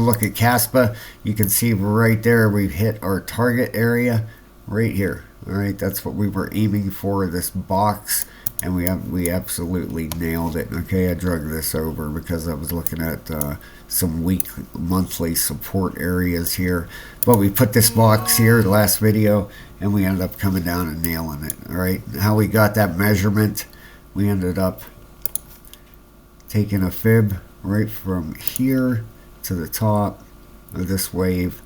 look at Caspa, you can see right there we've hit our target area right here. All right, that's what we were aiming for, this box, and we absolutely nailed it. Okay, I drug this over because I was looking at some weak monthly support areas here, but we put this box here the last video, and we ended up coming down and nailing it. All right, how we got that measurement, we ended up taking a fib right from here to the top of this wave.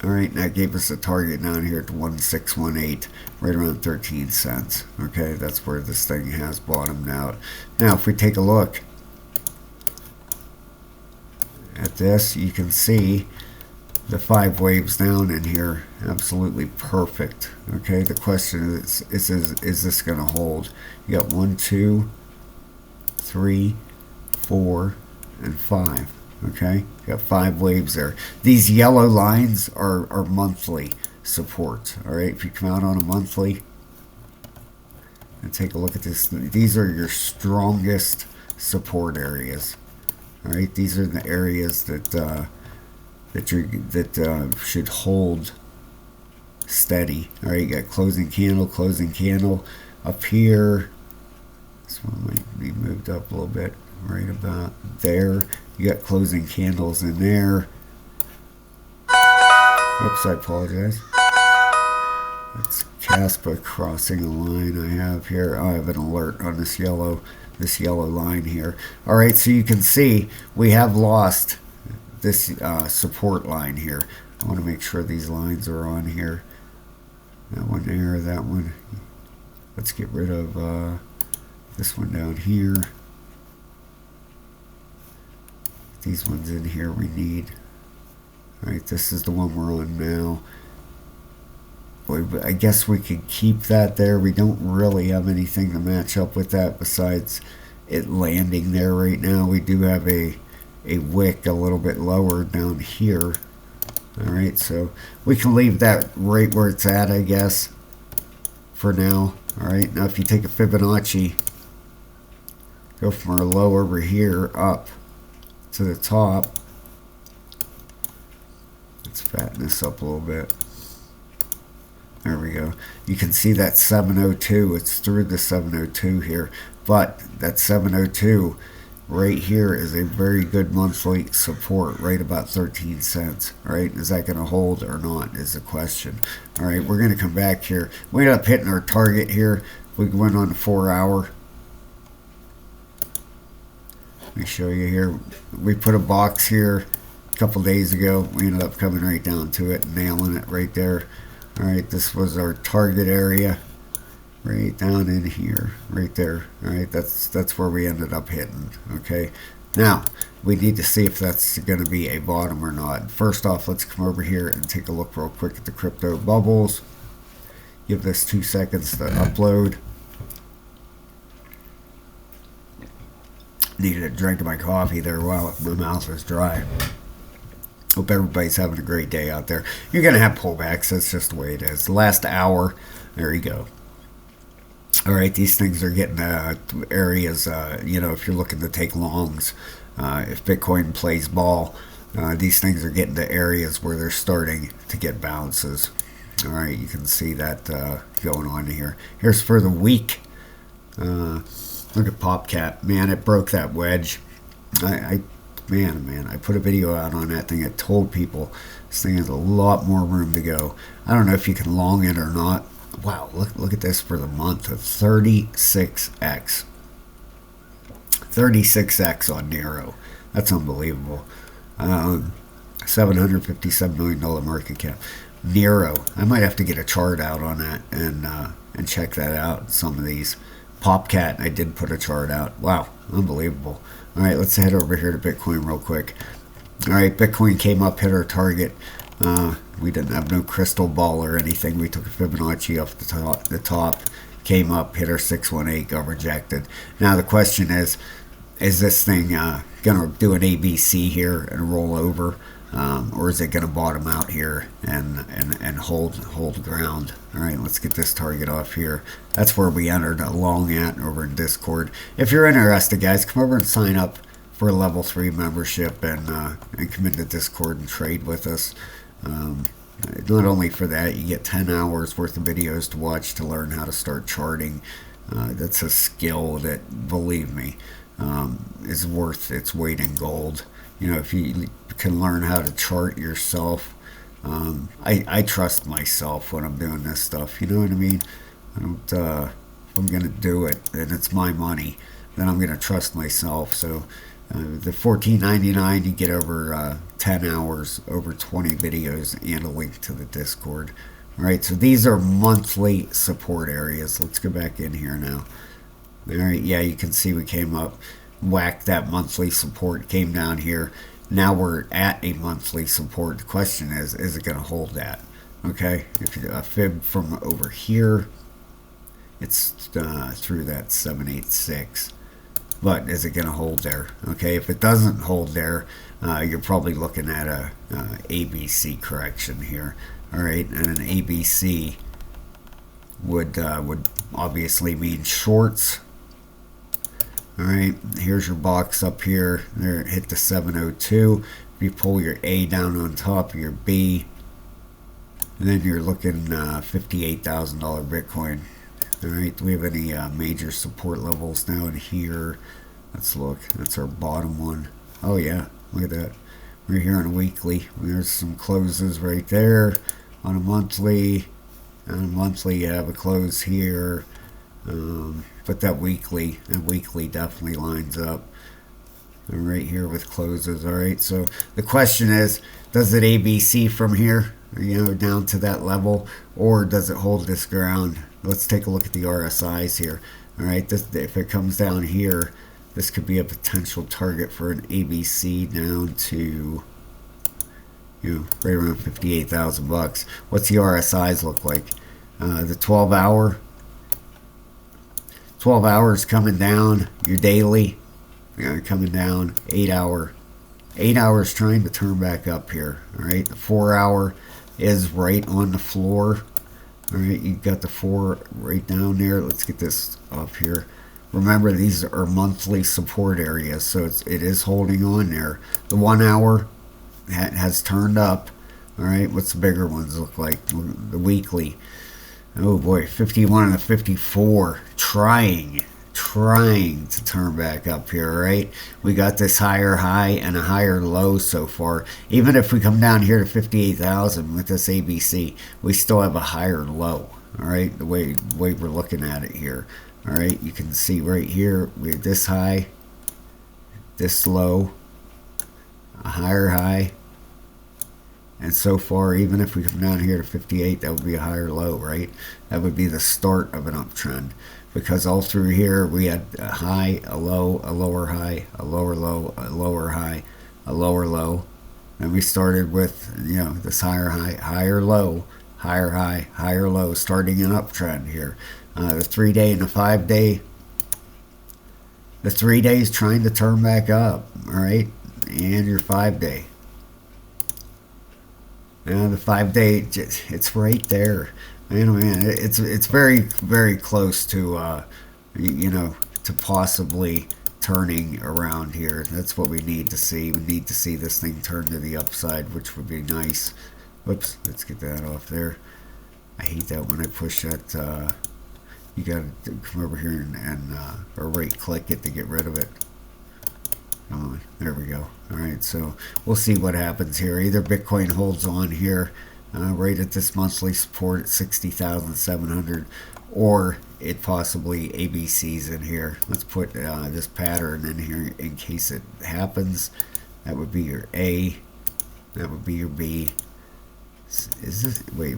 All right, and that gave us a target down here at 1618, right around 13 cents. Okay, that's where this thing has bottomed out. Now, if we take a look at this, you can see the 5 waves down in here, absolutely perfect. Okay, the question is this going to hold? You got 1, 2, 3, 4, and 5. Okay, got 5 waves there. These yellow lines are monthly support. All right, if you come out on a monthly and take a look at this, these are your strongest support areas. All right, these are the areas that should hold steady. All right, you got closing candle up here. This one might be moved up a little bit, right about there. You got closing candles in there. Oops, I apologize. That's Kaspa crossing a line I have here. I have an alert on this yellow line here. All right, so you can see we have lost this support line here. I want to make sure these lines are on here. That one there, that one. Let's get rid of this one down here. These ones in here we need. All right, this is the one we're on now. Boy, I guess we could keep that there. We don't really have anything to match up with that besides it landing there right now. We do have a wick a little bit lower down here. All right, so we can leave that right where it's at, I guess, for now. All right, now if you take a Fibonacci, go from our low over here up to the top. Let's fatten this up a little bit. There we go. You can see that 702. It's through the 702 here, but that 702 right here is a very good monthly support, right about 13 cents. All right, is that going to hold or not is the question. All right, we're going to come back here. We ended up hitting our target here. We went on the 4 hour. Let me show you here. We put a box here a couple days ago. We ended up coming right down to it, nailing it right there. All right, this was our target area, right down in here, right there. All right, that's where we ended up hitting. Okay, now we need to see if that's going to be a bottom or not. First off, let's come over here and take a look real quick at the crypto bubbles. Give this 2 seconds to upload. Needed a drink of my coffee there while my mouth was dry. Hope everybody's having a great day out there. You're going to have pullbacks. That's just the way it is. The last hour, there you go. All right, these things are getting areas, you know, if you're looking to take longs, if Bitcoin plays ball, these things are getting to areas where they're starting to get bounces. All right, you can see that going on here. Here's for the week. Look at PopCap. Man, it broke that wedge. Man, I put a video out on that thing. I told people this thing has a lot more room to go. I don't know if you can long it or not. Wow, look at this for the month of 36x. 36x on Nero. That's unbelievable. $757 million market cap. Nero. I might have to get a chart out on that and check that out. Some of these. PopCat, I did put a chart out. Wow, unbelievable. All right, let's head over here to Bitcoin real quick. All right, Bitcoin came up, hit our target. We didn't have no crystal ball or anything. We took a Fibonacci off the top, came up, hit our 618, got rejected. Now the question is this thing going to do an ABC here and roll over? Or is it going to bottom out here and hold ground? All right, let's get this target off here. That's where we entered a long at over in Discord. If you're interested, guys, come over and sign up for a level 3 membership and come into Discord and trade with us. Not only for that, you get 10 hours worth of videos to watch to learn how to start charting. That's a skill that, believe me, is worth its weight in gold. If you can learn how to chart yourself, I trust myself when I'm doing this stuff. You know what I mean? I don't. If I'm gonna do it and it's my money, then I'm gonna trust myself. So the $14.99, you get over 10 hours, over 20 videos, and a link to the Discord. All right, so these are monthly support areas. Let's go back in here now. All right, yeah, you can see we came up, whacked that monthly support, came down here. Now we're at a monthly support. The question is it going to hold that? Okay, if you fib from over here, it's through that 786. But is it going to hold there? Okay, if it doesn't hold there, you're probably looking at a ABC correction here. All right, and an ABC would obviously mean shorts. All right, here's your box up here. There, hit the 702. If you pull your A down on top of your B, then you're looking $58,000 Bitcoin. All right, do we have any major support levels down here? Let's look. That's our bottom one. Oh yeah, look at that. We're here on a weekly. There's some closes right there. On a monthly, you have a close here. But that weekly definitely lines up. And right here with closes. All right, so the question is, does it ABC from here, down to that level, or does it hold this ground? Let's take a look at the RSIs here. All right, if it comes down here, this could be a potential target for an ABC down to, right around 58,000 bucks. What's the RSIs look like? The 12 hours coming down, your daily, coming down. 8 hours trying to turn back up here. All right, the 4 hour is right on the floor. All right, you got the 4 right down there. Let's get this up here. Remember, these are monthly support areas, so it is holding on there. The 1 hour has turned up. All right, what's the bigger ones look like? The weekly. Oh boy, 51 and a 54, trying to turn back up here. All right, we got this higher high and a higher low so far. Even if we come down here to 58,000 with this ABC, we still have a higher low. All right, the way we're looking at it here. All right, you can see right here we have this high, this low, a higher high, and so far, even if we come down here to 58, that would be a higher low, right? That would be the start of an uptrend, because all through here we had a high, a low, a lower high, a lower low, a lower high, a lower low. And we started with, this higher high, higher low, higher high, higher low, starting an uptrend here. The 3 day and the 5 day, the 3 days trying to turn back up, all right? And your 5 day. The 5 day, it's right there. Man, it's very, very close to, to possibly turning around here. That's what we need to see. We need to see this thing turn to the upside, which would be nice. Whoops, let's get that off there. I hate that when I push that. You got to come over here and or right click it to get rid of it. Come on, there we go. All right, so we'll see what happens here. Either Bitcoin holds on here right at this monthly support at 60,700, or it possibly ABCs in here. Let's put this pattern in here in case it happens. That would be your A. That would be your B. Is this? Wait.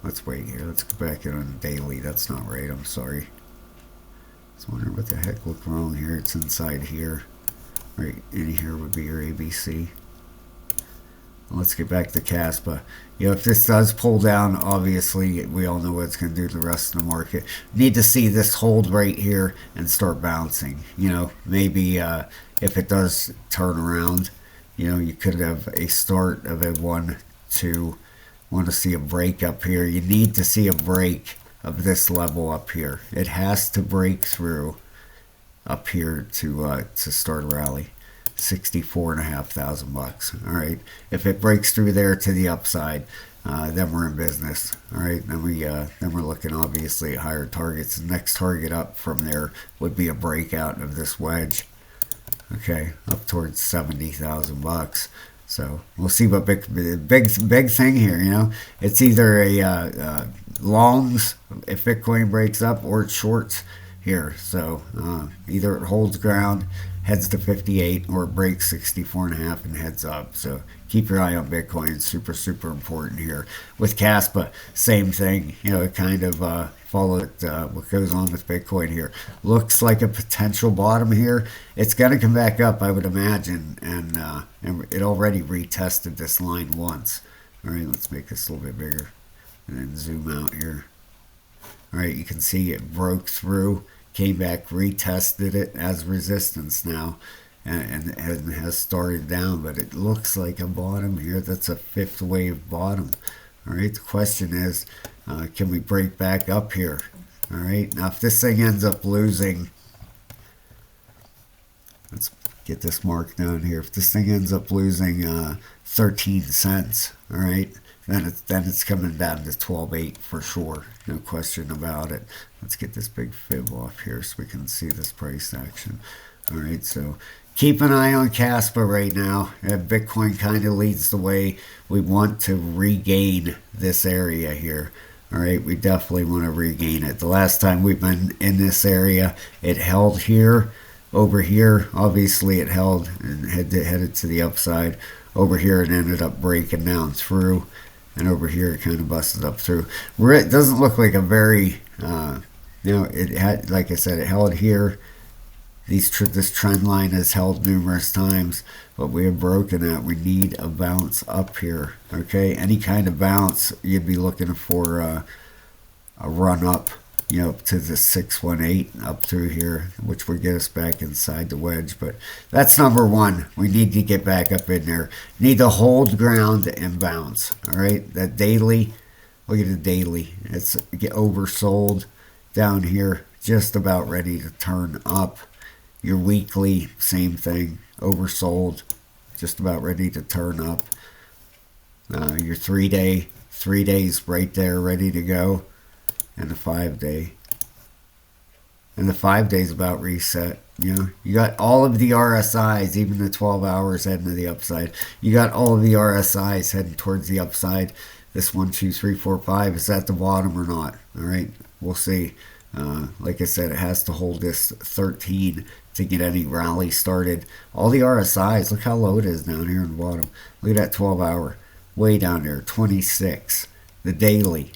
Let's wait here. Let's go back in on daily. That's not right. I'm sorry. I was wondering what the heck looked wrong here. It's inside here. Right in here would be your ABC. Let's get back to Caspa. If this does pull down, obviously we all know what it's going to do to the rest of the market. Need to see this hold right here and start bouncing. Maybe if it does turn around, you could have a start of a 1, 2. Want to see a break up here. You need to see a break of this level up here. It has to break through up here to start a rally. 64,500 bucks. All right. If it breaks through there to the upside, then we're in business. All right. Then we're looking obviously at higher targets. The next target up from there would be a breakout of this wedge. Okay, up towards 70,000 bucks. So we'll see what big thing here. You know, it's either a longs if Bitcoin breaks up, or it's shorts here. So either it holds ground, heads to 58, or it breaks 64.5 and heads up. So keep your eye on Bitcoin. It's super, super important here. With Caspa, same thing. You know, it kind of follow what goes on with Bitcoin here. Looks like a potential bottom here. It's going to come back up, I would imagine, and it already retested this line once. All right, let's make this a little bit bigger and then zoom out here. All right, you can see it broke through, came back, retested it as resistance now, and has started down, but it looks like a bottom here. That's a fifth wave bottom. All right, the question is, can we break back up here? All right, now if this thing ends up losing, let's get this mark down here. If this thing ends up losing 13 cents, all right, then it's coming down to 12.8 for sure, no question about it. Let's get this big fib off here so we can see this price action. All right, so keep an eye on Caspa right now. Bitcoin kind of leads the way. We want to regain this area here. All right, we definitely want to regain it. The last time we've been in this area, it held here. Over here, obviously it held and headed to the upside. Over here, it ended up breaking down through. And over here, it kind of busted up through. Where it doesn't look like a very, it had, like I said, it held here. This trend line has held numerous times, but we have broken that. We need a bounce up here. Okay, any kind of bounce, you'd be looking for a run up, to the 618 up through here, which would get us back inside the wedge. But that's number one. We need to get back up in there. Need to hold ground and bounce. All right, that daily. Look at the daily. It's get oversold down here, just about ready to turn up. Your weekly, same thing, oversold, just about ready to turn up. Your 3 days right there, ready to go, and the 5 day. And the 5 days about reset. You got all of the RSIs, even the 12 hours heading to the upside. You got all of the RSIs heading towards the upside. This 1, 2, 3, 4, 5 is at the bottom or not. All right, we'll see. Like I said, it has to hold this 13 to get any rally started. All the RSIs, look how low it is down here on the bottom. Look at that 12 hour, way down there, 26. The daily,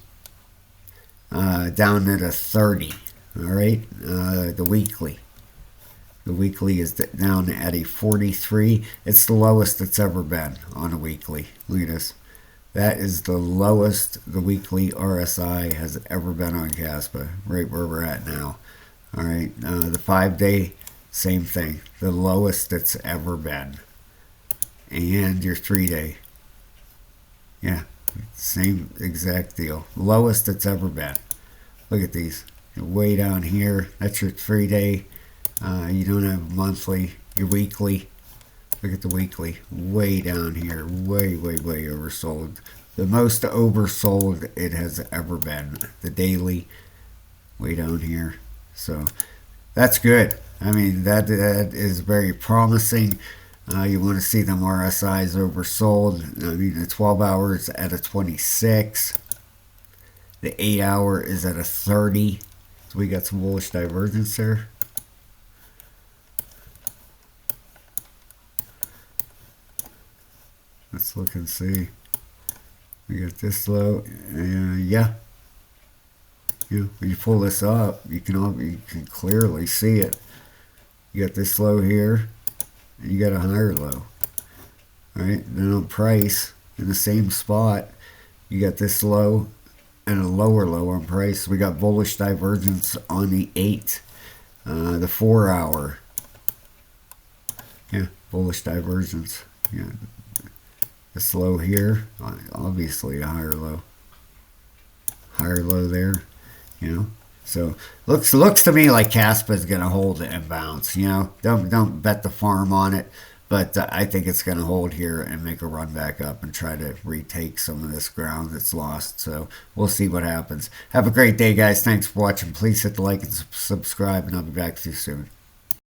down at a 30. All right, the weekly is down at a 43. It's the lowest it's ever been on a weekly. Look at this. That is the lowest the weekly RSI has ever been on Caspa, right where we're at now. All right, the 5 day, same thing, the lowest it's ever been. And your 3 day, yeah, same exact deal, lowest it's ever been. Look at these, way down here. That's your 3 day. You don't have monthly. Your weekly. Look at the weekly, way down here, way oversold. The most oversold it has ever been. The daily, way down here. So that's good. I mean, that is very promising. You want to see them RSIs oversold. I mean, the 12 hours at a 26. The 8 hour is at a 30. So we got some bullish divergence there. Let's look and see. We got this low. Yeah. When you pull this up, you can clearly see it. You got this low here, and you got a higher low. All right. Then on price, in the same spot, you got this low and a lower low on price. We got bullish divergence on the 8, the 4 hour. Yeah, bullish divergence. Yeah. This low here, obviously a higher low there, So looks to me like Caspa is going to hold it and bounce. You know, don't bet the farm on it, but I think it's going to hold here and make a run back up and try to retake some of this ground that's lost. So we'll see what happens. Have a great day, guys. Thanks for watching. Please hit the like and subscribe, and I'll be back to you soon.